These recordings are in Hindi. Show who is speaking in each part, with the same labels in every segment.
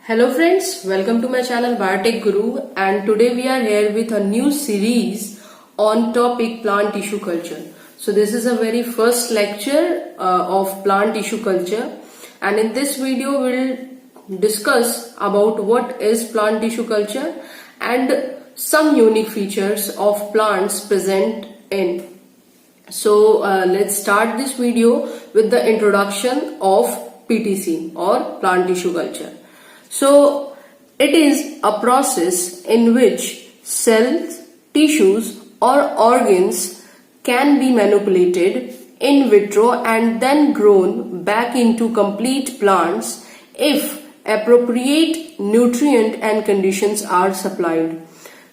Speaker 1: Hello friends, welcome to my channel Biotech Guru, and today we are here with a new series on topic plant tissue culture. So this is a very first lecture of plant tissue culture, and in this video we'll discuss about what is plant tissue culture and some unique features of plants present in. So let's start this video with the introduction of PTC or plant tissue culture. So it is a process in which cells, tissues or organs can be manipulated in vitro and then grown back into complete plants if appropriate nutrient and conditions are supplied.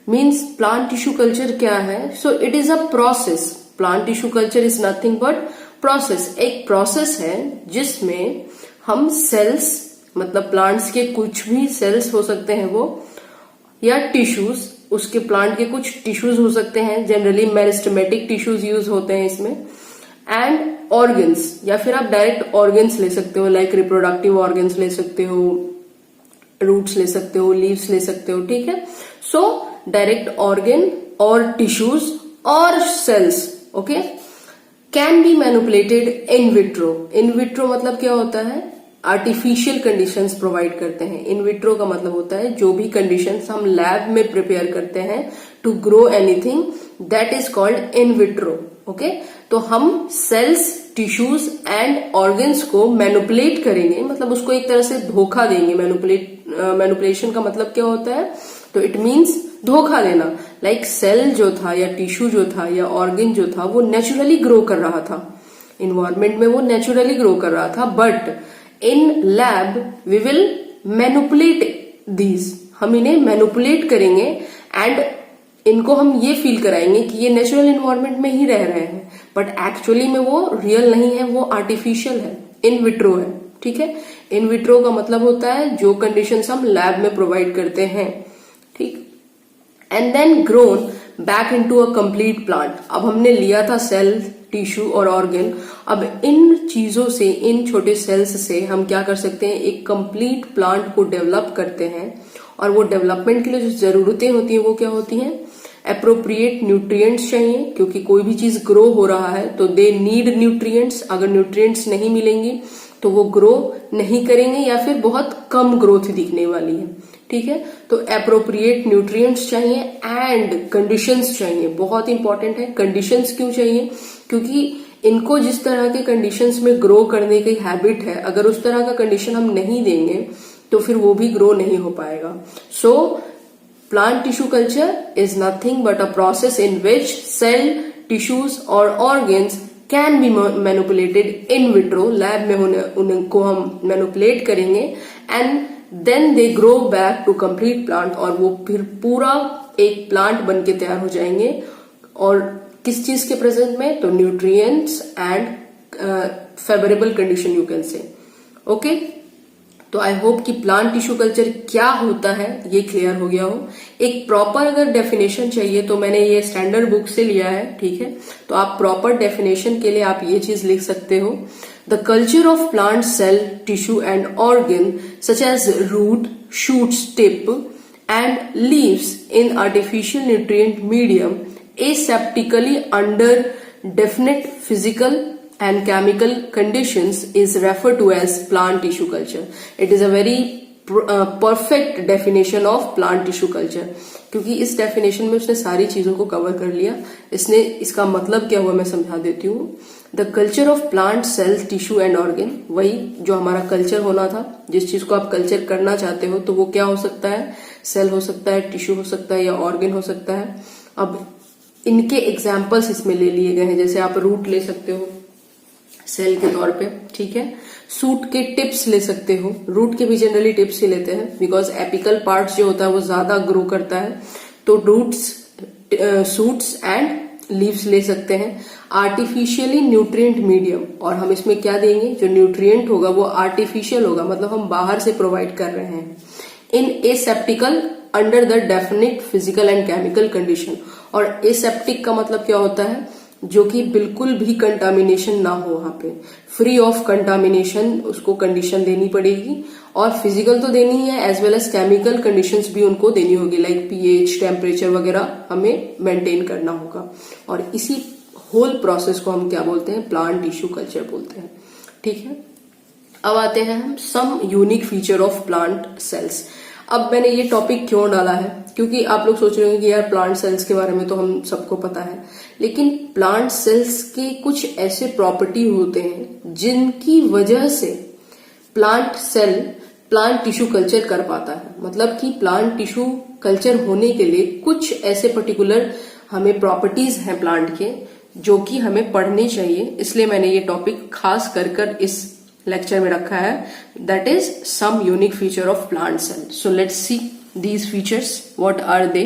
Speaker 1: Means plant tissue culture क्या है? So it is a process. Plant tissue culture is nothing but process. एक process है जिसमें हम cells मतलब प्लांट्स के कुछ भी सेल्स हो सकते हैं वो, या टिश्यूज, उसके प्लांट के कुछ टिश्यूज हो सकते हैं, जनरली मेरिस्टेमेटिक टिश्यूज यूज होते हैं इसमें, एंड ऑर्गन्स, या फिर आप डायरेक्ट ऑर्गन्स ले सकते हो, लाइक रिप्रोडक्टिव ऑर्गन्स ले सकते हो, रूट्स ले सकते हो, लीव्स ले सकते हो, ठीक है. सो डायरेक्ट ऑर्गन और टिश्यूज और cells, okay, can be manipulated in vitro. In vitro मतलब क्या होता है? आर्टिफिशियल कंडीशंस प्रोवाइड करते हैं. इन विट्रो का मतलब होता है जो भी कंडीशंस हम लैब में प्रिपेयर करते हैं to grow anything, that is called in vitro. Okay, तो हम सेल्स, टिश्यूज एंड ऑर्गन्स को मैनिपुलेट करेंगे, मतलब उसको एक तरह से धोखा देंगे. मैनिपुलेशन का मतलब क्या होता है? तो इट मीन्स धोखा देना. लाइक सेल जो था या टिश्यू जो था या ऑर्गन जो था वो नेचुरली ग्रो कर रहा था, इन्वायरमेंट में वो नेचुरली ग्रो कर रहा था, but in lab we will manipulate these. हम इन्हें मैनिपुलेट करेंगे एंड इनको हम ये फील कराएंगे कि ये नेचुरल इन्वायरमेंट में ही रह रहे हैं, बट एक्चुअली में वो रियल नहीं है, वो आर्टिफिशियल है, इन विट्रो है. ठीक है, इन विट्रो का मतलब होता है जो कंडीशंस हम लैब में प्रोवाइड करते हैं. ठीक, and then grown back into a complete plant. अब हमने लिया था सेल, टिश्यू और ऑर्गन. अब इन चीजों से, इन छोटे सेल्स से हम क्या कर सकते हैं? एक कंप्लीट प्लांट को डेवलप करते हैं. और वो डेवलपमेंट के लिए जो जरूरतें होती हैं वो क्या होती हैं? एप्रोप्रिएट न्यूट्रिएंट्स चाहिए, क्योंकि कोई भी चीज ग्रो हो रहा है तो दे नीड न्यूट्रिएंट्स. अगर न्यूट्रिएंट्स नहीं मिलेंगी तो वो ग्रो नहीं करेंगे या फिर बहुत कम ग्रोथ दिखने वाली है. ठीक है, तो एप्रोप्रिएट न्यूट्रिएंट्स चाहिए एंड कंडीशंस चाहिए. बहुत इंपॉर्टेंट है. कंडीशंस क्यों चाहिए? क्योंकि इनको जिस तरह के कंडीशंस में ग्रो करने की हैबिट है, अगर उस तरह का कंडीशन हम नहीं देंगे तो फिर वो भी ग्रो नहीं हो पाएगा. So plant tissue culture is nothing but a process in which cell, tissues और organs can be manipulated in vitro. Lab में उनको हम मैनिपुलेट करेंगे and then they grow back to complete plant, और वो फिर पूरा एक प्लांट बन के तैयार हो जाएंगे. और किस चीज के प्रेजेंट में? तो nutrients and favourable condition you can say. Okay, तो आई होप कि प्लांट टिश्यू कल्चर क्या होता है ये क्लियर हो गया हो. एक प्रॉपर अगर डेफिनेशन चाहिए तो मैंने ये स्टैंडर्ड बुक से लिया है. ठीक है, तो आप प्रॉपर डेफिनेशन के लिए आप ये चीज लिख सकते हो. The culture of plant cell, tissue and organ such as root, shoots, tip and leaves in artificial nutrient medium aseptically under definite physical and chemical conditions is referred to as plant tissue culture. It is a very perfect definition of plant tissue culture, क्योंकि इस डेफिनेशन में उसने सारी चीजों को कवर कर लिया. इसने इसका मतलब क्या हुआ मैं समझा देती हूँ. The culture of plant, cells, tissue and organ, वही जो हमारा कल्चर होना था, जिस चीज को आप कल्चर करना चाहते हो तो वो क्या हो सकता है? सेल हो सकता है, टिश्यू हो सकता है या ऑर्गन हो सकता है. अब इनके एग्जाम्पल्स इसमें ले लिए गए हैं. जैसे आप रूट ले सकते हो सेल के तौर पे, ठीक है. सूट के टिप्स ले सकते हो. रूट के भी जनरली टिप्स ही लेते हैं बिकॉज एपिकल पार्ट जो होता है वो ज्यादा ग्रो करता है. तो रूट्स, सूट्स एंड लीव्स ले सकते हैं. आर्टिफिशियली न्यूट्रिएंट मीडियम, और हम इसमें क्या देंगे? जो न्यूट्रिएंट होगा वो आर्टिफिशियल होगा, मतलब हम बाहर से प्रोवाइड कर रहे हैं. In aseptical under the definite physical and chemical condition. और एसेप्टिक का मतलब क्या होता है? जो कि बिल्कुल भी कंटामिनेशन ना हो, वहां पे फ्री ऑफ कंटामिनेशन उसको कंडीशन देनी पड़ेगी, और फिजिकल तो देनी ही है as well as chemical conditions भी उनको देनी होगी, लाइक पीएच, टेम्परेचर वगैरह हमें मेंटेन करना होगा। और इसी होल प्रोसेस को हम क्या बोलते हैं, प्लांट टिश्यू कल्चर बोलते हैं। ठीक है, अब आते हैं हम some unique feature of plant cells. अब मैंने ये टॉपिक क्यों डाला है, क्योंकि आप लोग सोच रहे होंगे कि यार प्लांट सेल्स के बारे में तो हम सबको पता है, लेकिन प्लांट सेल्स के कुछ ऐसे प्रॉपर्टी होते हैं जिनकी वजह से plant cell plant tissue culture कर पाता है। मतलब कि प्लांट टिश्यू कल्चर होने के लिए कुछ ऐसे पर्टिकुलर हमें प्रॉपर्टीज हैं प्लांट के जो कि हमें पढ़ने चाहिए, इसलिए मैंने ये टॉपिक खास कर इस लेक्चर में रखा है, that is some unique feature of plant cell. So let's see these features, what are they?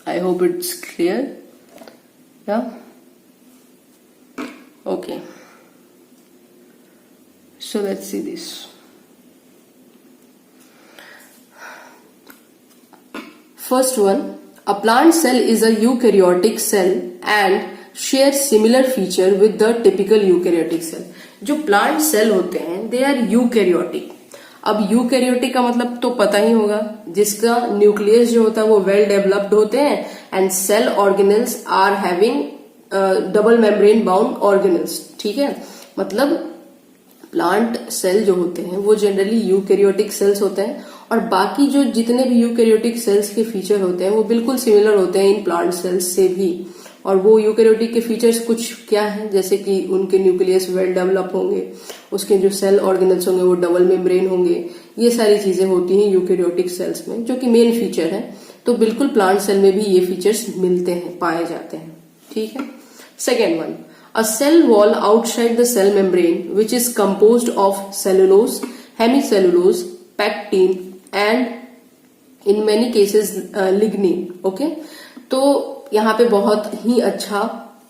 Speaker 1: I hope it's clear. Yeah, okay, so let's see this. First one, a plant cell is a eukaryotic cell and shares similar feature with the typical eukaryotic cell. जो प्लांट सेल होते हैं they are eukaryotic. अब यूकैरियोटिक का मतलब तो पता ही होगा, जिसका न्यूक्लियस जो होता है वो वेल डेवलप्ड होते हैं, and cell organelles are having double membrane bound organelles. ठीक है, मतलब प्लांट सेल जो होते हैं वो जनरली यूकैरियोटिक सेल्स होते हैं, और बाकी जो जितने भी यूकैरियोटिक सेल्स के फीचर होते हैं वो बिल्कुल सिमिलर होते हैं इन प्लांट सेल्स से भी। और वो यूकैरियोटिक के फीचर्स कुछ क्या है, जैसे कि उनके न्यूक्लियस वेल डेवलप होंगे, उसके जो सेल ऑर्गेनल्स होंगे वो डबल मेम्ब्रेन होंगे, ये सारी चीजें होती हैं यूकैरियोटिक सेल्स में, जो कि मेन फीचर है। तो बिल्कुल प्लांट सेल में भी ये फीचर्स मिलते हैं, पाए जाते हैं। ठीक है, second one, a cell wall outside the cell membrane which is composed of cellulose, hemicellulose, pectin and in many cases lignin. Okay, तो यहाँ पे बहुत ही अच्छा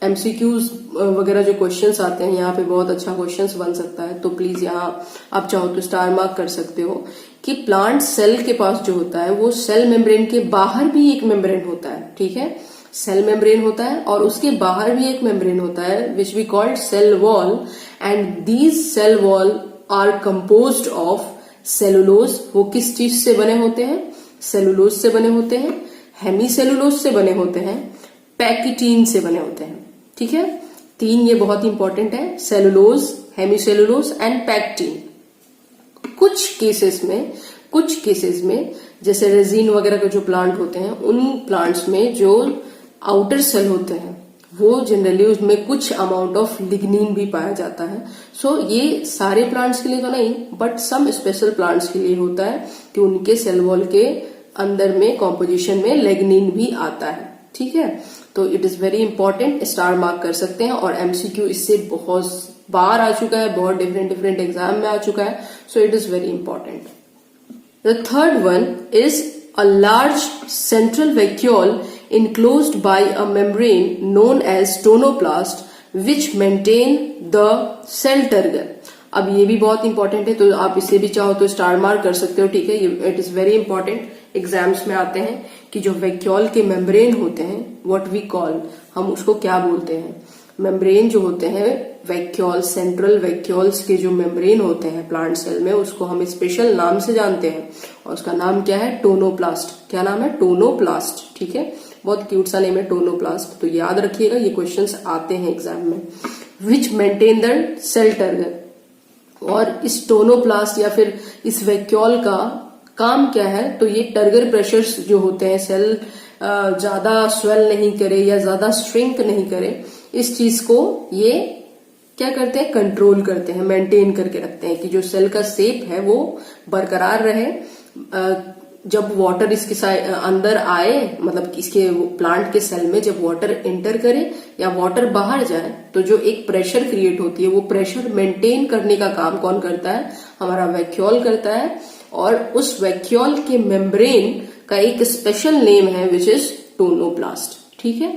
Speaker 1: एमसीक्यूज वगैरह जो क्वेश्चंस आते हैं, यहाँ पे बहुत अच्छा क्वेश्चंस बन सकता है। तो प्लीज यहाँ आप चाहो तो स्टार मार्क कर सकते हो कि प्लांट सेल के पास जो होता है वो सेल मेम्ब्रेन के बाहर भी एक मेम्ब्रेन होता है। ठीक है, सेल मेम्ब्रेन होता है और उसके बाहर भी एक मेम्ब्रेन होता है which we called cell wall, and these cell wall are composed of cellulose. वो किस चीज से बने होते हैं, सेलुलोज से बने होते हैं, हेमीसेलुलोज से बने होते हैं, पैकिटीन से बने होते हैं। ठीक है, तीन ये बहुत इंपॉर्टेंट है, सेलुलोज, हेमीसेलुलोज एंड पैक्टिन। कुछ केसेस में जैसे रेजिन वगैरह के जो प्लांट होते हैं, उन प्लांट्स में जो आउटर सेल होते हैं वो जनरली उसमें कुछ अमाउंट ऑफ लिग्निन भी पाया जाता है। सो ये सारे प्लांट्स के लिए तो नहीं, बट सम स्पेशल प्लांट्स के लिए होता है कि उनके सेल वॉल के अंदर में कॉम्पोजिशन में लिग्निन भी आता है। ठीक है, तो it is very important, star mark कर सकते हैं। और एमसीक्यू इससे बहुत बार आ चुका है, बहुत डिफरेंट एग्जाम में आ चुका है, so it is very important. The third one is a large central vacuole enclosed by a membrane known as tonoplast which maintain the cell turgor। अब ये भी बहुत इंपॉर्टेंट है, तो आप इसे भी चाहो तो स्टार मार्क कर सकते हो। ठीक है, it is very important, exams में आते हैं कि जो वैक्यूल के मेम्ब्रेन होते हैं, व्हाट वी कॉल, हम उसको क्या बोलते हैं, मेम्ब्रेन जो होते हैं वैक्यूल, सेंट्रल वैक्यूल्स के जो मेम्ब्रेन होते हैं प्लांट सेल में, उसको हम स्पेशल नाम से जानते हैं, और उसका नाम क्या है, टोनोप्लास्ट। क्या नाम है, टोनोप्लास्ट। ठीक है, बहुत क्यूट सा नेम है टोनोप्लास्ट, तो याद रखिएगा, ये क्वेश्चंस आते हैं एग्जाम में। विच मेंटेन द सेल टर्गर, और इस टोनोप्लास्ट या फिर इस वैक्यूल का काम क्या है, तो ये टर्गर प्रेशर्स जो होते हैं, सेल ज्यादा स्वेल नहीं करे या ज्यादा श्रिंक नहीं करे, इस चीज को ये क्या करते हैं, कंट्रोल करते हैं, मेंटेन करके रखते हैं कि जो सेल का शेप है वो बरकरार रहे। जब वाटर इसके अंदर आए, मतलब इसके प्लांट के सेल में जब वाटर एंटर करे या वाटर बाहर जाए, तो जो एक प्रेशर क्रिएट होती है, वो प्रेशर मेंटेन करने का काम कौन करता है, हमारा वैक्यूल करता है। और उस वैक्यूल के मेम्ब्रेन का एक स्पेशल नेम है विच इज टोनोप्लास्ट। ठीक है,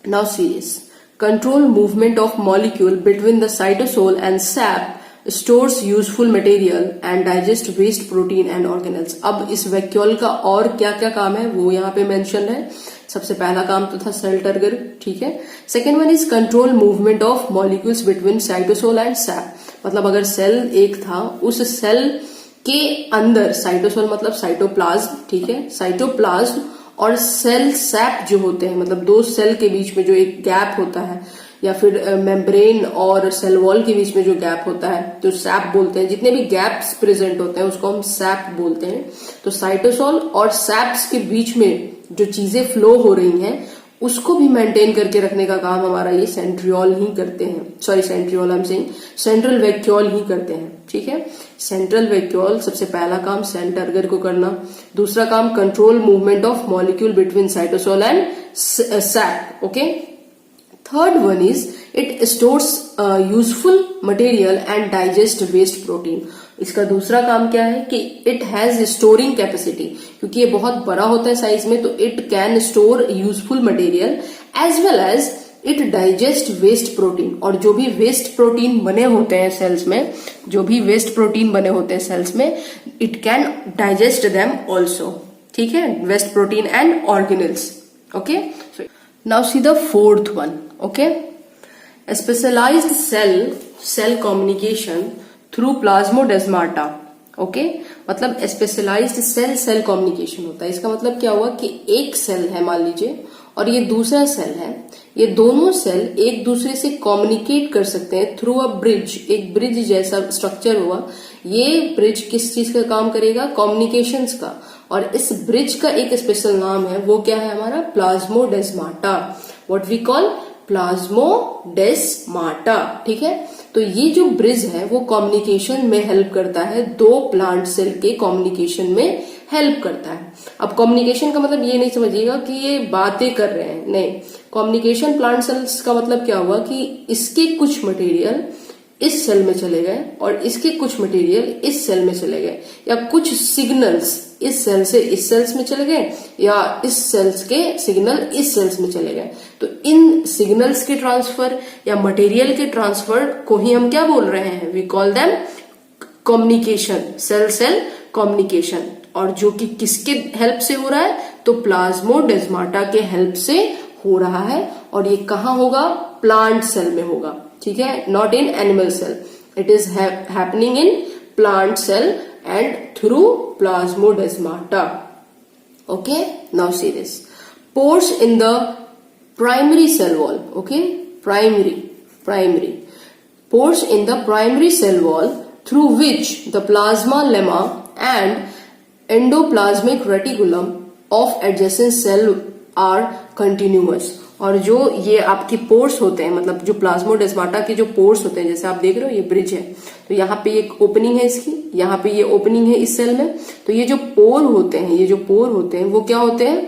Speaker 1: now serious, control movement of molecule between the cytosol and sap stores useful material and digest waste protein and organelles. अब इस वैक्यूल का और क्या क्या काम है वो यहाँ पे मेंशन है। सबसे पहला काम तो था सेल टर्गर, ठीक है। Second one is control movement of molecules between cytosol and SAP. मतलब अगर सेल एक था, उस सेल के अंदर साइटोसोल मतलब साइटोप्लाज्म, ठीक है, साइटोप्लाज्म और सेल सैप जो होते हैं, मतलब दो सेल के बीच में जो एक गैप होता है, या फिर मेम्ब्रेन और सेल वॉल के बीच में जो गैप होता है तो सैप बोलते हैं। जितने भी गैप्स प्रेजेंट होते हैं उसको हम सैप बोलते हैं। तो साइटोसोल और सैप्स के बीच में जो चीजें फ्लो हो रही हैं उसको भी मेंटेन करके रखने का काम हमारा ये सेंट्रियोल ही करते हैं। सॉरी, सेंट्रियोल हम सेइंग सेंट्रल वैक्यूल ही करते हैं, ठीक है। सेंट्रल वैक्यूल सबसे पहला काम सेल टर्गर को करना। दूसरा काम control movement of molecule between cytosol and sap, okay. Third one is it stores useful material and digest waste protein. इसका दूसरा काम क्या है कि इट हैज स्टोरिंग कैपेसिटी, क्योंकि ये बहुत बड़ा होता है साइज में, तो it can store useful material as well as it digest waste protein. और जो भी वेस्ट प्रोटीन बने होते हैं सेल्स में, जो भी वेस्ट प्रोटीन बने होते हैं सेल्स में, it can digest them also, ठीक है, waste protein and organelles, okay. Now see the fourth one, okay. Specialized cell communication through plasmodesmata, okay. मतलब स्पेशलाइज्ड सेल कम्युनिकेशन होता है। इसका मतलब क्या हुआ कि एक सेल है मान लीजिए और ये दूसरा सेल है, ये दोनों सेल एक दूसरे से कम्युनिकेट कर सकते हैं थ्रू अ ब्रिज। एक ब्रिज जैसा स्ट्रक्चर हुआ, ये ब्रिज किस चीज का काम करेगा, कम्युनिकेशंस का। और इस ब्रिज का एक स्पेशल नाम है, वो क्या है हमारा, plasmodesmata. What we call plasmodesmata, ठीक है। तो ये जो ब्रिज है वो कम्युनिकेशन में हेल्प करता है, दो प्लांट सेल के कम्युनिकेशन में हेल्प करता है। अब कम्युनिकेशन का मतलब ये नहीं समझिएगा कि ये बातें कर रहे हैं, नहीं। कम्युनिकेशन प्लांट सेल्स का मतलब क्या हुआ कि इसके कुछ मटेरियल इस सेल में चले गए और इसके कुछ मटेरियल इस सेल में चले गए, या कुछ सिग्नल्स इस सेल से इस सेल्स में चले गए, या इस सेल्स के सिग्नल इस सेल्स में चले गए। तो इन सिग्नल्स के ट्रांसफर या मटेरियल के ट्रांसफर को ही हम क्या बोल रहे हैं, we call them communication, cell communication. और जो कि किसके हेल्प से हो रहा है, तो प्लाज्मोडेस्माटा के हेल्प से हो रहा है। और ये कहाँ होगा, प्लांट सेल में होगा, ठीक है, not in animal cell. It is happening in plant cell and through plasmodesmata, okay. Now see this, pores in the primary cell wall, okay, primary pores in the primary cell wall through which the plasma lemma and endoplasmic reticulum of adjacent cell are continuous। और जो ये आपके पोर्स होते हैं, मतलब जो प्लाज्मोडेस्माटा के जो पोर्स होते हैं, जैसे आप देख रहे हो ये ब्रिज है, तो यहाँ पे एक ओपनिंग है इसकी, यहाँ पे ये ओपनिंग है इस सेल में। तो ये जो पोर होते हैं, ये जो पोर होते हैं वो क्या होते हैं,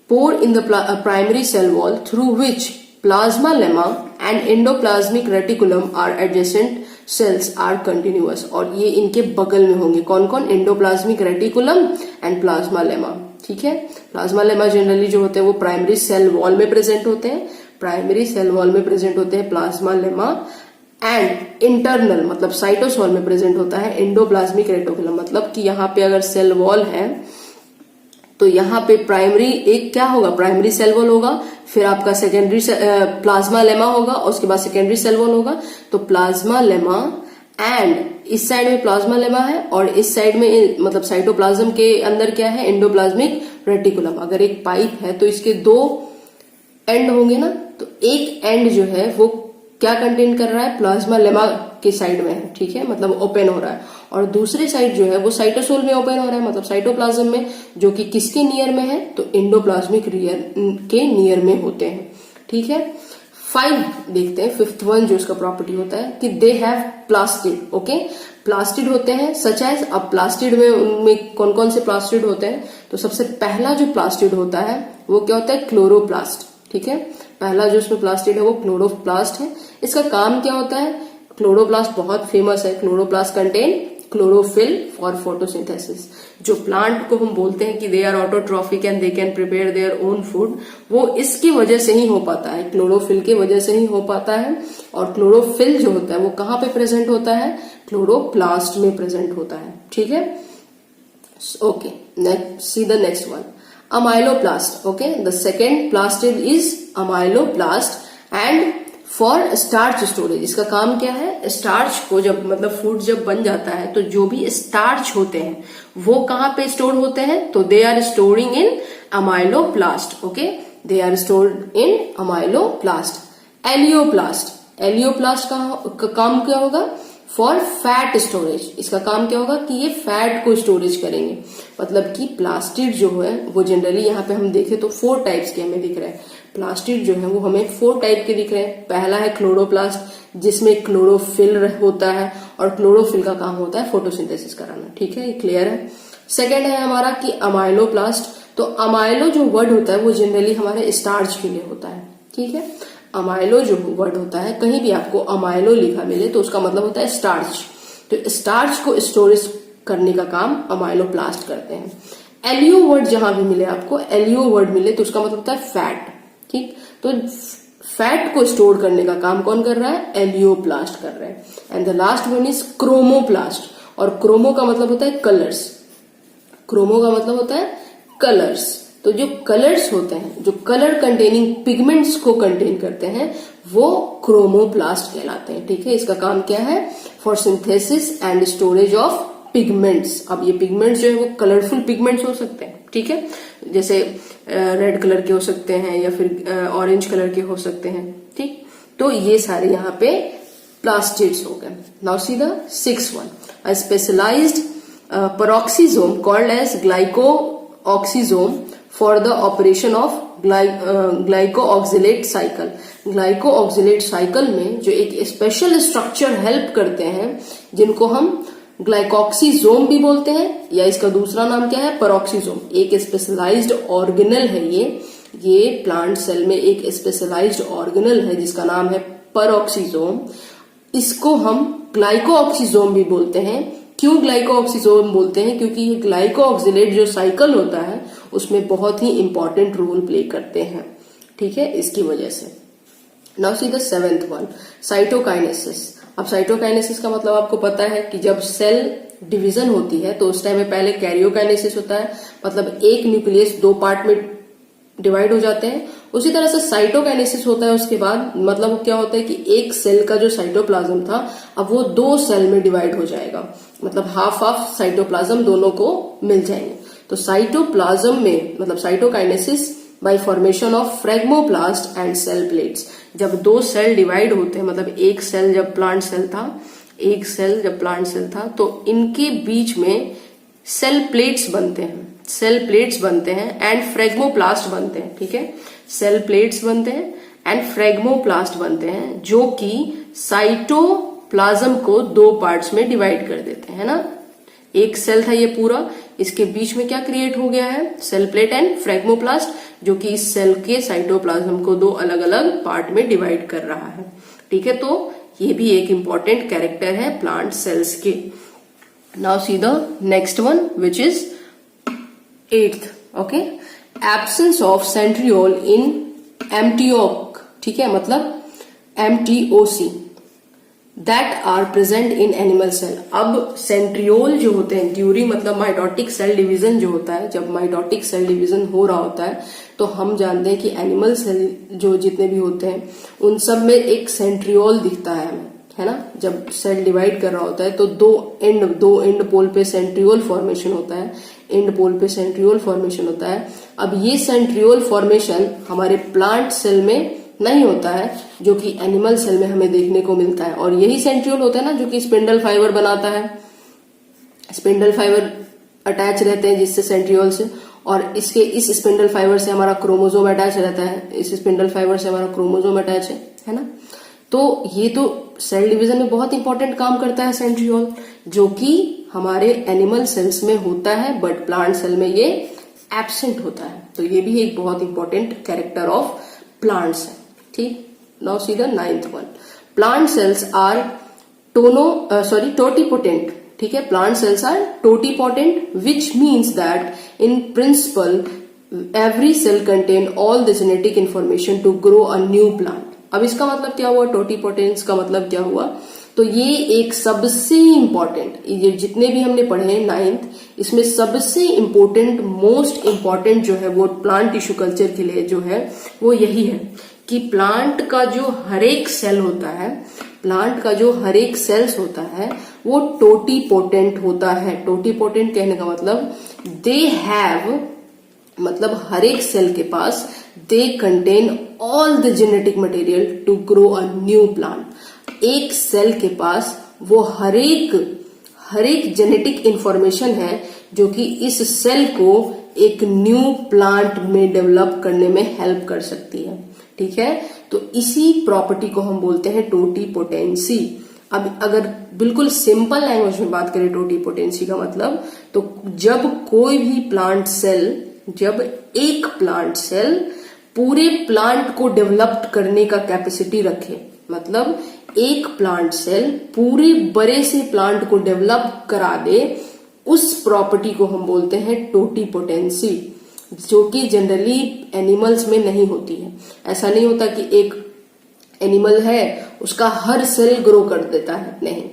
Speaker 1: pore in the primary cell wall through which plasmalemma and endoplasmic reticulum are adjacent cells are continuous. और ये इनके बगल में होंगे, कौन कौन, endoplasmic reticulum and plasmalemma, ठीक है। प्लाज्मा लेमा जनरली जो होते हैं वो प्राइमरी सेल वॉल में प्रेजेंट होते हैं, प्राइमरी सेल वॉल में प्रेजेंट होते हैं प्लाज्मा लेमा। एंड इंटरनल मतलब साइटोसोल में प्रेजेंट होता है एंडोप्लाज्मिक रेटिकुलम। मतलब कि यहाँ पे अगर सेल वॉल है तो यहाँ पे प्राइमरी एक क्या होगा, प्राइमरी सेल वॉल होगा, फिर आपका सेकेंडरी प्लाज्मा लेमा होगा, और उसके बाद सेकेंडरी सेल वॉल होगा। तो प्लाज्मा लेमा एंड इस साइड में प्लाज्मा लेमा है और इस साइड में मतलब साइटोप्लाज्म के अंदर क्या है, एंडोप्लाज्मिक रेटिकुलम। अगर एक पाइप है तो इसके दो एंड होंगे ना, तो एक एंड जो है वो क्या कंटेन कर रहा है, प्लाज्मा लेमा के साइड में है, ठीक है, मतलब ओपन हो रहा है। और दूसरी साइड जो है वो साइटोसोल में ओपन हो रहा है, मतलब साइटोप्लाज्म में, जो कि किसके नियर में है, तो एंडोप्लाज्मिक के नियर में होते हैं, ठीक है। 5 देखते हैं, 5th वन जो इसका प्रॉपर्टी होता है कि they have plastid, okay. Plastid होते हैं सच एज, अब प्लास्टिड में उनमें कौन कौन से प्लास्टिड होते हैं, तो सबसे पहला जो प्लास्टिड होता है वो क्या होता है, क्लोरोप्लास्ट, ठीक है। पहला जो इसमें प्लास्टिड है वो क्लोरोप्लास्ट है। इसका काम क्या होता है, क्लोरोप्लास्ट बहुत फेमस है, chloroplast contain chlorophyll for photosynthesis. जो प्लांट को हम बोलते हैं कि they are autotrophic and they can prepare their own food, वो इसकी वजह से ही हो पाता है, क्लोरोफिल की वजह से ही हो पाता है। और क्लोरोफिल जो होता है वो कहाँ पे प्रेजेंट होता है? क्लोरोप्लास्ट में प्रेजेंट होता है। ठीक है, okay, C the next one, amyloplast. Okay, the second plastid is amyloplast and for starch storage. इसका काम क्या है? स्टार्च को जब मतलब फूड जब बन जाता है तो जो भी स्टार्च होते हैं वो कहाँ पे स्टोर होते हैं? तो they are storing in amyloplast. Okay, they are stored in amyloplast. Elaioplast, elaioplast का काम क्या होगा? For fat storage. इसका काम क्या होगा कि ये फैट को स्टोरेज करेंगे। मतलब कि प्लास्टिड जो है वो जनरली यहाँ पे हम देखें तो 4 टाइप्स के हमें दिख रहे हैं। प्लास्टिड जो है वो हमें 4 टाइप के दिख रहे हैं। पहला है क्लोरोप्लास्ट, जिसमें क्लोरोफिल होता है और क्लोरोफिल का काम होता है फोटोसिंथेसिस कराना। ठीक है, ये क्लियर है। सेकेंड है हमारा कि अमाइलोप्लास्ट। तो अमाइलो जो वर्ड होता है वो जनरली हमारे स्टार्च के लिए होता है। ठीक है, अमाइलो जो वर्ड होता है, कहीं भी आपको अमाइलो लिखा मिले तो उसका मतलब होता है स्टार्च। तो स्टार्च को स्टोरेज करने का काम अमाइलोप्लास्ट करते हैं। एलियो वर्ड जहां भी मिले आपको, एलियो वर्ड मिले तो उसका मतलब होता है फैट। ठीक, तो फैट को स्टोर करने का काम कौन कर रहा है? एलियोप्लास्ट कर रहा है। And the last one is chromoplast. और क्रोमो का मतलब होता है कलर्स। क्रोमो का मतलब होता है कलर्स। तो जो कलर्स होते हैं, जो कलर कंटेनिंग पिगमेंट्स को कंटेन करते हैं, वो क्रोमोप्लास्ट कहलाते हैं। ठीक है, इसका काम क्या है? For synthesis and storage of pigments. अब ये पिगमेंट्स जो है वो कलरफुल पिगमेंट्स हो सकते हैं। ठीक है, जैसे रेड कलर के हो सकते हैं या फिर ऑरेंज कलर के हो सकते हैं। ठीक, तो ये सारे यहाँ पे प्लास्टिड्स हो गए। Now see the 6th one, a specialized peroxisome called as glycooxysome for the operation of glycooxylate cycle। glycooxylate cycle में जो एक स्पेशल स्ट्रक्चर हेल्प करते हैं, जिनको हम ग्लाइकोक्सीजोम भी बोलते हैं, या इसका दूसरा नाम क्या है? पेरोक्सीजोम। एक स्पेशलाइज्ड ऑर्गेनल है ये प्लांट सेल में एक स्पेशलाइज्ड ऑर्गेनल है जिसका नाम है पेरोक्सीजोम। इसको हम ग्लाइकोऑक्सीजोम भी बोलते हैं। क्यों ग्लाइकोऑक्सीजोम बोलते हैं? क्योंकि ये ग्लाइकोऑक्सिलेट जो साइकिल होता है उसमें बहुत ही इंपॉर्टेंट रोल प्ले करते हैं। ठीक है, इसकी वजह से। Now see the 7th one, cytokinesis. अब साइटोकाइनेसिस का मतलब आपको पता है कि जब सेल डिवीजन होती है तो उस टाइम में पहले कैरियोकाइनेसिस होता है, मतलब एक न्यूक्लियस 2 पार्ट में डिवाइड हो जाते हैं। उसी तरह से साइटोकाइनेसिस होता है उसके बाद, मतलब क्या होता है कि एक सेल का जो साइटोप्लाज्म था अब वो 2 सेल में डिवाइड हो जाएगा, मतलब हाफ साइटोप्लाज्म दोनों को मिल जाएंगे। तो साइटोप्लाज्म में मतलब cytokinesis by formation of phragmoplast and cell plates. जब 2 सेल डिवाइड होते हैं, मतलब एक सेल जब प्लांट सेल था, एक सेल जब प्लांट सेल था, तो इनके बीच में सेल प्लेट्स बनते हैं, सेल प्लेट्स बनते हैं एंड फ्रेगमोप्लास्ट बनते हैं। ठीक है, सेल प्लेट्स बनते हैं एंड फ्रेगमोप्लास्ट बनते हैं, जो कि साइटोप्लाज्म को 2 पार्ट्स में डिवाइड कर देते हैं ना। एक सेल था ये पूरा, इसके बीच में क्या क्रिएट हो गया है? सेल प्लेट एंड फ्रेगमोप्लास्ट, जो कि इस सेल के साइटोप्लाज्म को 2 अलग अलग पार्ट में डिवाइड कर रहा है। ठीक है, तो ये भी एक इंपॉर्टेंट कैरेक्टर है प्लांट सेल्स के। Now see the next one which is 8th। Okay, absence of centriole in MTOC. ठीक है, मतलब MTOC that are present in animal cell. अब सेंट्रियोल जो होते हैं ड्यूरिंग मतलब माइटोटिक सेल डिवीजन जो होता है, जब माइटोटिक सेल डिवीजन हो रहा होता है तो हम जानते हैं कि एनिमल सेल जो जितने भी होते हैं उन सब में एक सेंट्रियोल दिखता है हमें, है ना। जब सेल डिवाइड कर रहा होता है तो दो एंड पोल पे सेंट्रियोल फॉर्मेशन होता है, एंड पोल पे सेंट्रियोल फॉर्मेशन होता है। अब ये सेंट्रियोल फॉर्मेशन हमारे प्लांट सेल में नहीं होता है, जो कि एनिमल सेल में हमें देखने को मिलता है। और यही सेंट्रियोल होता है ना जो कि स्पिंडल फाइबर बनाता है। स्पिंडल फाइबर अटैच रहते हैं जिससे सेंट्रियोल से, और इसके इस स्पिंडल फाइबर से हमारा क्रोमोसोम अटैच रहता है, इस स्पिंडल फाइबर से हमारा क्रोमोसोम अटैच है ना। तो ये तो सेल डिवीजन में बहुत इंपॉर्टेंट काम करता है सेंट्रियोल, जो कि हमारे एनिमल सेल्स में होता है बट प्लांट सेल में ये एब्सेंट होता है। तो ये भी एक बहुत इंपॉर्टेंट कैरेक्टर ऑफ प्लांट्स है। ठीक, now see the 9th one, plant cells are totipotent. ठीक है, plant cells are totipotent which means that in principle every cell contain all the genetic information to grow a new plant. अब इसका मतलब क्या हुआ, टोटिपोटेंस का मतलब क्या हुआ, तो ये एक सबसे इंपॉर्टेंट, ये जितने भी हमने पढ़े 9th, इसमें सबसे इंपॉर्टेंट मोस्ट इंपॉर्टेंट जो है वो प्लांट टिश्यू कल्चर के लिए जो है वो यही है कि प्लांट का जो हर एक सेल होता है, प्लांट का जो हर एक सेल्स होता है वो टोटिपोटेंट होता है। टोटिपोटेंट कहने का मतलब दे हैव, मतलब हर एक सेल के पास they contain all the genetic material to grow a new plant. एक सेल के पास वो हर एक जेनेटिक इंफॉर्मेशन है जो कि इस सेल को एक न्यू प्लांट में डेवलप करने में हेल्प कर सकती है। ठीक है, तो इसी प्रॉपर्टी को हम बोलते हैं टोटिपोटेंसी। अब अगर बिल्कुल सिंपल लैंग्वेज में बात करें टोटिपोटेंसी का मतलब, तो जब कोई भी प्लांट सेल, जब एक प्लांट सेल पूरे प्लांट को डेवलप करने का कैपेसिटी रखे, मतलब एक प्लांट सेल पूरे बड़े से प्लांट को डेवलप करा दे, उस प्रॉपर्टी को हम बोलते हैं टोटिपोटेंसी, जो कि जनरली एनिमल्स में नहीं होती है। ऐसा नहीं होता कि एक एनिमल है उसका हर सेल ग्रो कर देता है, नहीं,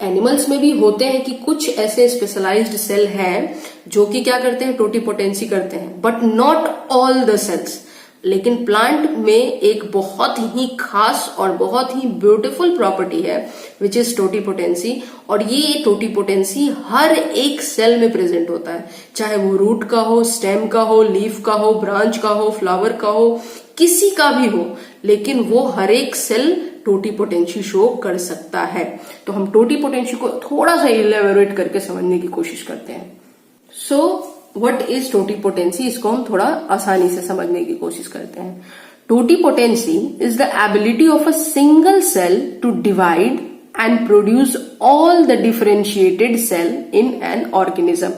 Speaker 1: एनिमल्स में भी होते हैं कि कुछ ऐसे स्पेशलाइज्ड सेल हैं जो कि क्या करते हैं, टोटिपोटेंसी करते हैं, but not all the cells. लेकिन प्लांट में एक बहुत ही खास और बहुत ही ब्यूटीफुल प्रॉपर्टी है विच इज टोटिपोटेंसी, और ये टोटिपोटेंसी हर एक सेल में प्रेजेंट होता है, चाहे वो रूट का हो, स्टेम का हो, लीफ का हो, ब्रांच का हो, फ्लावर का हो, किसी का भी हो, लेकिन वो हर एक सेल टोटिपोटेंसी शो कर सकता है। तो हम टोटिपोटेंसी को थोड़ा सा इलेबोरेट करके समझने की कोशिश करते हैं। सो व्हाट इज टोटिपोटेंसी, इसको हम थोड़ा आसानी से समझने की कोशिश करते हैं। Totipotency is the ability of a single cell to divide and produce all the differentiated cell in an organism.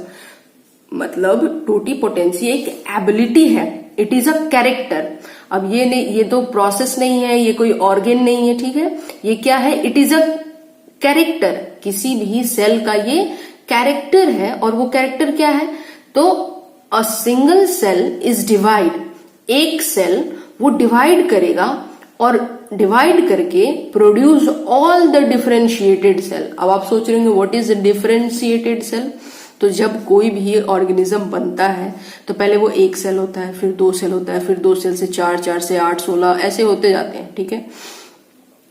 Speaker 1: मतलब टोटिपोटेंसी एक एबिलिटी है, इट इज अ कैरेक्टर। अब ये नहीं, ये तो प्रोसेस नहीं है, ये कोई ऑर्गेन नहीं है, ठीक है, ये क्या है, इट इज अ कैरेक्टर। किसी भी सेल का ये कैरेक्टर है, और वो कैरेक्टर क्या है, तो a single cell is divide, एक सेल वो डिवाइड करेगा और डिवाइड करके produce all the differentiated cell. अब आप सोच रहे होंगे व्हाट इज डिफरेंशिएटेड सेल, तो जब कोई भी ऑर्गेनिज्म बनता है तो पहले वो एक सेल होता है, फिर 2 सेल होता है, फिर 2 सेल से 4, 4 से 8, 16 ऐसे होते जाते हैं, ठीक है।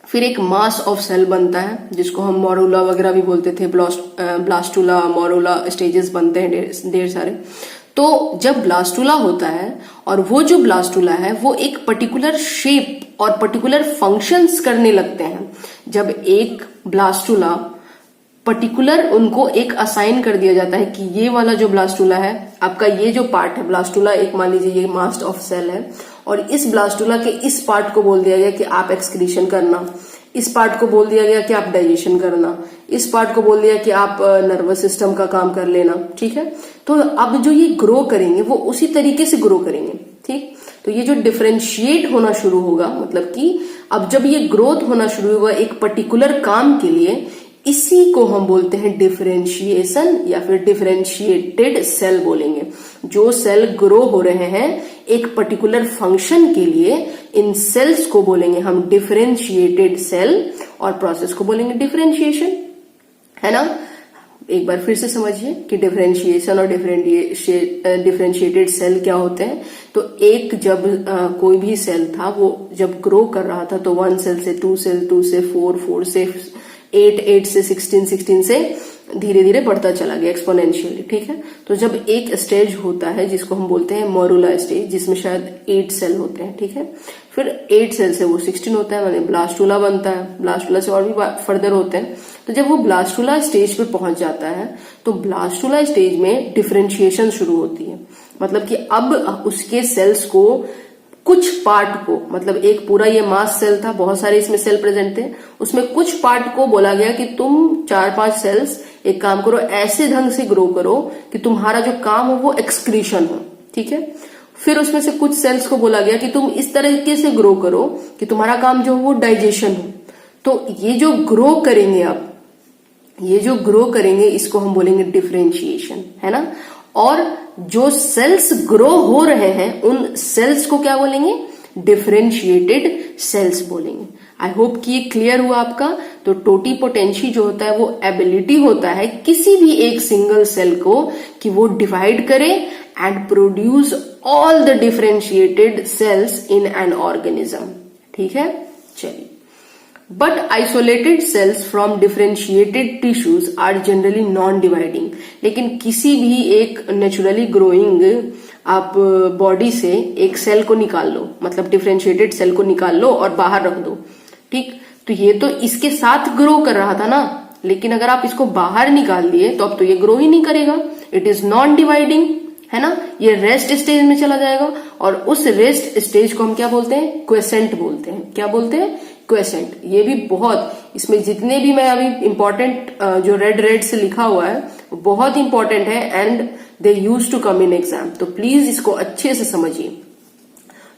Speaker 1: फिर एक मास ऑफ सेल बनता है जिसको हम मोरूला वगैरह भी बोलते थे, ब्लास्टुला, मोरूला स्टेजेस बनते हैं ढेर सारे। तो जब ब्लास्टुला होता है, और वो जो ब्लास्टुला है वो एक पर्टिकुलर शेप और पर्टिकुलर फंक्शंस करने लगते हैं। जब एक ब्लास्टुला पर्टिकुलर, उनको एक असाइन कर दिया जाता है कि ये वाला जो ब्लास्टुला है आपका, ये जो पार्ट है ब्लास्टुला, एक मान लीजिए ये मास्ट ऑफ सेल है, और इस ब्लास्टुला के इस पार्ट को बोल दिया गया कि आप एक्सक्रीशन करना, इस पार्ट को बोल दिया गया कि आप डाइजेशन करना, इस पार्ट को बोल दिया कि आप नर्वस सिस्टम का काम कर लेना, ठीक है। तो अब जो ये ग्रो करेंगे वो उसी तरीके से ग्रो करेंगे, ठीक। तो ये जो डिफरेंशिएट होना शुरू होगा, मतलब कि अब जब ये ग्रोथ होना शुरू होगा एक पर्टिकुलर काम के लिए, इसी को हम बोलते हैं डिफरेंशिएशन या फिर डिफरेंशिएटेड सेल बोलेंगे। जो सेल ग्रो हो रहे हैं एक पर्टिकुलर फंक्शन के लिए, इन सेल्स को बोलेंगे हम डिफरेंशिएटेड सेल, और प्रोसेस को बोलेंगे डिफरेंशिएशन, है ना। एक बार फिर से समझिए कि डिफरेंशिएशन और डिफरेंशिएटेड सेल क्या होते हैं। तो एक जब कोई भी सेल था वो जब ग्रो कर रहा था तो 1 सेल से 2 सेल, 2 से 4, 4 से 8, 8 से 16, 16 से धीरे धीरे बढ़ता चला गया एक्सपोनेंशियली, ठीक है। तो जब एक स्टेज होता है जिसको हम बोलते हैं मोरूला स्टेज, जिसमें शायद 8 सेल होते हैं, ठीक है, फिर 8 सेल से वो 16 होता है, मतलब ब्लास्टुला बनता है, ब्लास्टुला से और भी फर्दर होते हैं। तो जब वो ब्लास्टुला स्टेज पे पहुंच जाता है तो ब्लास्टुला स्टेज में डिफरेंशिएशन शुरू होती है, मतलब कि अब उसके सेल्स को कुछ पार्ट को, मतलब एक पूरा ये मास सेल था, बहुत सारे इसमें सेल प्रेजेंट थे, उसमें कुछ पार्ट को बोला गया कि तुम 4-5 सेल्स एक काम करो, ऐसे ढंग से ग्रो करो कि तुम्हारा जो काम हो वो एक्सक्रीशन हो, ठीक है। फिर उसमें से कुछ सेल्स को बोला गया कि तुम इस तरीके से ग्रो करो कि तुम्हारा काम जो हो वो डाइजेशन हो। तो ये जो ग्रो करेंगे अब, ये जो ग्रो करेंगे इसको हम बोलेंगे डिफरेंशिएशन, है ना। और जो सेल्स ग्रो हो रहे हैं उन सेल्स को क्या बोलेंगे, डिफरेंशिएटेड सेल्स बोलेंगे। आई होप कि ये क्लियर हुआ आपका। तो टोटिपोटेंसी जो होता है वो एबिलिटी होता है किसी भी एक सिंगल सेल को कि वो डिवाइड करे and produce all the differentiated sales in an organism. ठीक है, चलिए। But isolated cells from differentiated tissues are generally non-dividing। लेकिन किसी भी एक नेचुरली ग्रोइंग आप बॉडी से एक सेल को निकाल लो, मतलब डिफरेंशिएटेड सेल को निकाल लो और बाहर रख दो, ठीक। तो ये तो इसके साथ ग्रो कर रहा था ना, लेकिन अगर आप इसको बाहर निकाल दिए तो अब तो ये ग्रो ही नहीं करेगा। इट इज नॉन डिवाइडिंग, है ना। ये रेस्ट स्टेज में चला जाएगा और उस रेस्ट स्टेज को हम क्या बोलते हैं, क्वेसेंट बोलते हैं। क्या बोलते हैं, क्वेसेंट। ये भी बहुत, इसमें जितने भी मैं अभी इंपॉर्टेंट जो रेड से लिखा हुआ है वो बहुत इंपॉर्टेंट है and they use to come in exam. तो प्लीज इसको अच्छे से समझिए।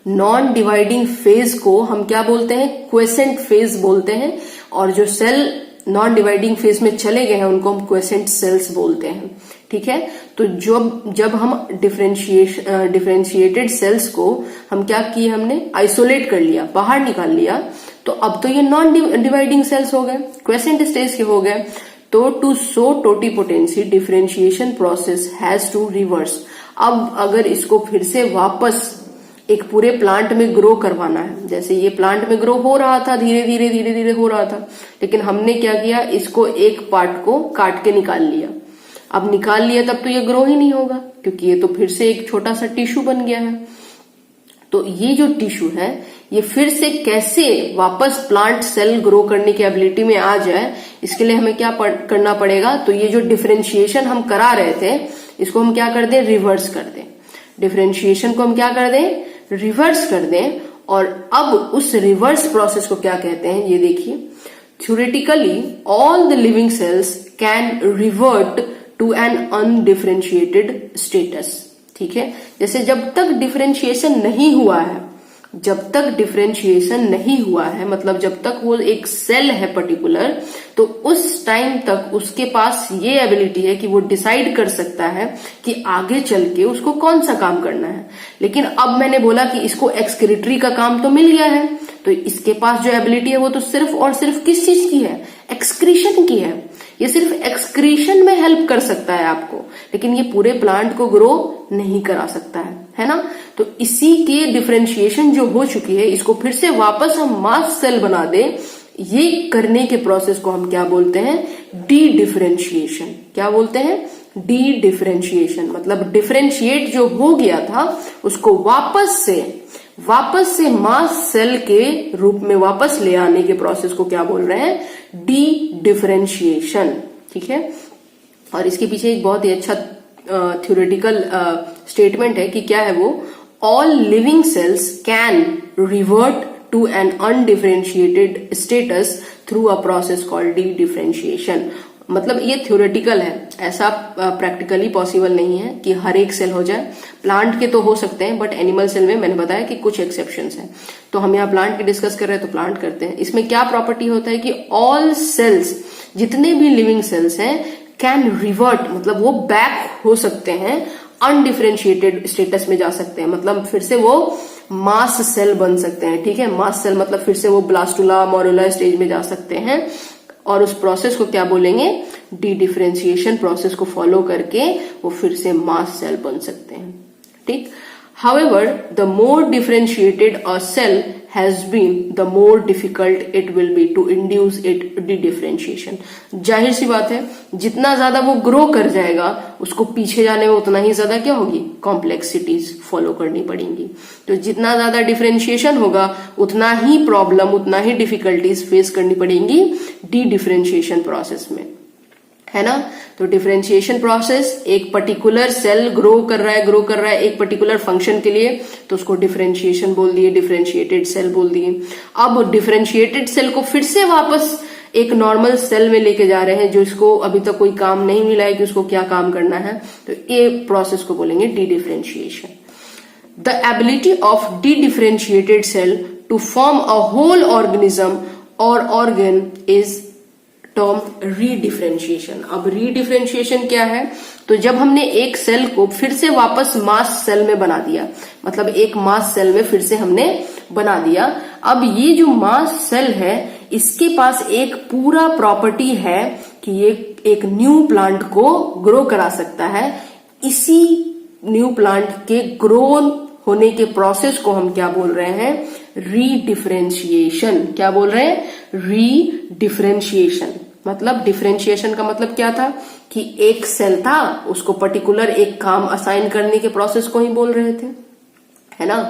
Speaker 1: नॉन डिवाइडिंग फेज को हम क्या बोलते हैं, क्वेसेंट फेज बोलते हैं। और जो सेल नॉन डिवाइडिंग फेज में चले गए हैं उनको हम क्वेसेंट सेल्स बोलते हैं। ठीक है, तो जब हम डिफरेंशिएटेड सेल्स को हम क्या किए, हमने आइसोलेट कर लिया, बाहर निकाल लिया, तो अब तो ये नॉन डिवाइडिंग सेल्स हो गए, क्वेसेंट स्टेज के हो गए। तो to show totipotency differentiation process has to reverse. अब अगर इसको फिर से वापस एक पूरे प्लांट में ग्रो करवाना है, जैसे ये प्लांट में ग्रो हो रहा था, धीरे धीरे हो रहा था, लेकिन हमने क्या किया, इसको एक पार्ट को काट के निकाल लिया। अब निकाल लिया तब तो ये ग्रो ही नहीं होगा, क्योंकि ये तो फिर से एक छोटा सा टिश्यू बन गया है। तो ये जो टिश्यू है ये फिर से कैसे वापस प्लांट सेल ग्रो करने की एबिलिटी में आ जाए, इसके लिए हमें क्या करना पड़ेगा। तो ये जो डिफरेंशिएशन हम करा रहे थे इसको हम क्या कर दें, रिवर्स कर दें। डिफरेंशिएशन को हम क्या कर दें, रिवर्स कर दें। और अब उस रिवर्स प्रोसेस को क्या कहते हैं, ये देखिए। Theoretically all the living cells can revert to an undifferentiated status. ठीक है, जैसे जब तक डिफरेंशिएशन नहीं हुआ है, मतलब जब तक वो एक सेल है पर्टिकुलर, तो उस टाइम तक उसके पास ये एबिलिटी है कि वो डिसाइड कर सकता है कि आगे चल के उसको कौन सा काम करना है। लेकिन अब मैंने बोला कि इसको एक्सक्रीटरी का काम तो मिल गया है, तो इसके पास जो एबिलिटी है वो तो सिर्फ और सिर्फ किस चीज की है, एक्सक्रीशन की है। ये सिर्फ एक्सक्रीशन में हेल्प कर सकता है आपको, लेकिन ये पूरे प्लांट को ग्रो नहीं करा सकता है ना। तो इसी के डिफरेंशिएशन जो हो चुकी है, इसको फिर से वापस हम मास सेल बना दें, ये करने के प्रोसेस को हम क्या बोलते हैं, डी डिफरेंशिएशन। क्या बोलते हैं, डी डिफरेंशिएशन। मतलब डिफरेंशिएट जो हो गया था उसको वापस से मास सेल के रूप में वापस ले आने के प्रोसेस को क्या बोल रहे हैं, डी डिफरेंशिएशन। ठीक है, और इसके पीछे एक बहुत ही अच्छा थ्योरेटिकल स्टेटमेंट है कि क्या है वो, all living cells can revert to an undifferentiated status through a process called dedifferentiation. मतलब ये थ्योरेटिकल है, ऐसा प्रैक्टिकली पॉसिबल नहीं है कि हर एक सेल हो जाए। प्लांट के तो हो सकते हैं, बट एनिमल सेल में मैंने बताया कि कुछ एक्सेप्शंस हैं। तो हम यहाँ प्लांट की डिस्कस कर रहे हैं तो प्लांट करते हैं। इसमें क्या प्रॉपर्टी होता है कि ऑल सेल्स, जितने भी लिविंग सेल्स हैं, कैन रिवर्ट, मतलब वो बैक हो सकते हैं, अनडिफरेंशिएटेड स्टेटस में जा सकते हैं, मतलब फिर से वो मास सेल बन सकते हैं। ठीक है, मास सेल मतलब फिर से वो ब्लास्टुला मोरुला स्टेज में जा सकते हैं, और उस प्रोसेस को क्या बोलेंगे, डी डिफरेंशिएशन प्रोसेस को फॉलो करके वो फिर से मास सेल बन सकते हैं। ठीक, however the more differentiated a cell has been, the more difficult it will be to induce it de-differentiation। जाहिर सी बात है, जितना ज्यादा वो ग्रो कर जाएगा उसको पीछे जाने में उतना ही ज्यादा क्या होगी, कॉम्प्लेक्सिटीज फॉलो करनी पड़ेंगी। तो जितना ज्यादा डिफरेंशिएशन होगा उतना ही प्रॉब्लम, उतना ही डिफिकल्टीज फेस करनी पड़ेंगी डी डिफरेंशिएशन प्रोसेस में, है ना। तो डिफरेंशिएशन प्रोसेस, एक पर्टिकुलर सेल ग्रो कर रहा है एक पर्टिकुलर फंक्शन के लिए, तो उसको डिफरेंशिएशन बोल दिए, डिफरेंशिएटेड सेल बोल दिए। अब डिफरेंशिएटेड सेल को फिर से वापस एक नॉर्मल सेल में लेके जा रहे हैं, जो इसको अभी तक कोई काम नहीं मिला है कि उसको क्या काम करना है, तो ये प्रोसेस को बोलेंगे dedifferentiation. The ability of dedifferentiated cell to form a whole organism और ऑर्गन इज टर्म रीडिफरेंशिएशन। अब रीडिफरेंशिएशन क्या है? तो जब हमने एक सेल को फिर से वापस मास सेल में बना दिया, मतलब एक मास सेल में फिर से हमने बना दिया। अब ये जो मास सेल है इसके पास एक पूरा प्रॉपर्टी है कि ये एक न्यू प्लांट को ग्रो करा सकता है। इसी न्यू प्लांट के ग्रो होने के प्रोसेस को हम क्या बोल रहे हैं? रीडिफरेंशिएशन। क्या बोल रहे हैं? रीडिफरेंशिएशन। मतलब डिफरेंशिएशन का मतलब क्या था कि एक सेल था, उसको पर्टिकुलर एक काम असाइन करने के प्रोसेस को ही बोल रहे थे, है ना।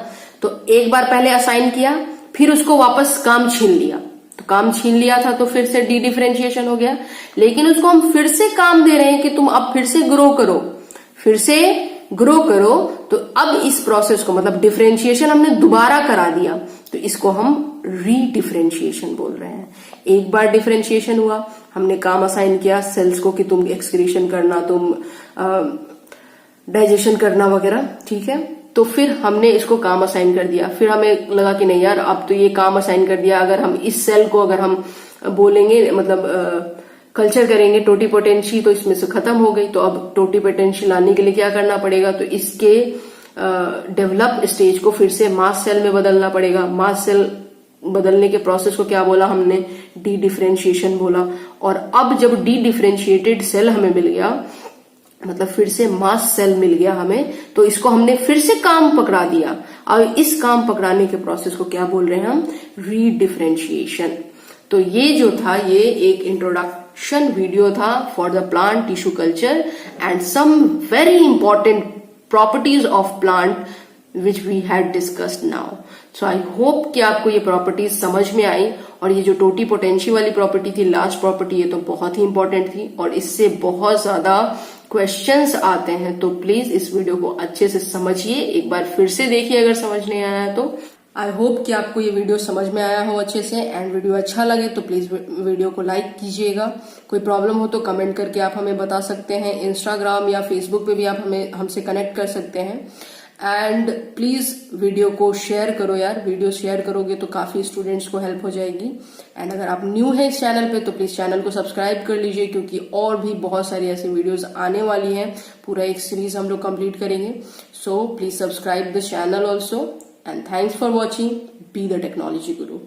Speaker 1: तो एक बार पहले असाइन किया, फिर उसको वापस काम छीन लिया, तो काम छीन लिया था तो फिर से डी डिफरेंशिएशन हो गया। लेकिन उसको हम फिर से काम दे रहे हैं कि तुम अब फिर से ग्रो करो, फिर से ग्रो करो। तो अब इस प्रोसेस को, मतलब डिफरेंशिएशन हमने दोबारा करा दिया, तो इसको हम रीडिफरेंशिएशन बोल रहे हैं। एक बार डिफरेंशिएशन हुआ, हमने काम असाइन किया सेल्स को कि तुम एक्सक्रीशन करना, तुम डाइजेशन करना वगैरह, ठीक है। तो फिर हमने इसको काम असाइन कर दिया, फिर हमें लगा कि नहीं यार अब तो ये काम असाइन कर दिया, अगर हम इस सेल को अगर हम बोलेंगे, मतलब कल्चर करेंगे टोटीपोटेंशी, तो इसमें से खत्म हो गई। तो अब टोटीपोटेंशी लाने के लिए क्या करना पड़ेगा? तो इसके डेवलप स्टेज को फिर से मास सेल में बदलना पड़ेगा। मास सेल बदलने के प्रोसेस को क्या बोला हमने? डी डिफरेंशिएशन बोला। और अब जब डी डिफरेंशिएटेड सेल हमें मिल गया, मतलब फिर से मास सेल मिल गया हमें, तो इसको हमने फिर से काम पकड़ा दिया। अब इस काम पकड़ाने के प्रोसेस को क्या बोल रहे हैं हम? रीडिफरेंशिएशन। तो ये जो था, ये एक इंट्रोडक्शन वीडियो था for the plant tissue culture and some very important properties of plant which we had discussed now. So I hope कि आपको ये प्रॉपर्टीज समझ में आई। और ये जो टोटीपोटेंशी वाली प्रॉपर्टी थी, लास्ट प्रॉपर्टी, ये तो बहुत ही इंपॉर्टेंट थी और इससे बहुत ज्यादा क्वेश्चंस आते हैं। तो प्लीज इस वीडियो को अच्छे से समझिए, एक बार फिर से देखिए अगर समझ नहीं आया तो। आई होप कि आपको ये वीडियो समझ में आया हो अच्छे से, एंड वीडियो अच्छा लगे तो प्लीज वीडियो को लाइक कीजिएगा। कोई प्रॉब्लम हो तो कमेंट करके आप हमें बता सकते हैं। इंस्टाग्राम या फेसबुक पे भी आप हमसे कनेक्ट कर सकते हैं। एंड प्लीज वीडियो को शेयर करो यार, वीडियो शेयर करोगे तो काफी स्टूडेंट्स को हेल्प हो जाएगी। एंड अगर आप न्यू है इस चैनल पे तो प्लीज चैनल को सब्सक्राइब कर लीजिए, क्योंकि और भी बहुत सारी ऐसी वीडियोस आने वाली हैं। पूरा एक सीरीज हम लोग कंप्लीट करेंगे। So please subscribe the channel also, and thanks for watching. Be the Technology Guru.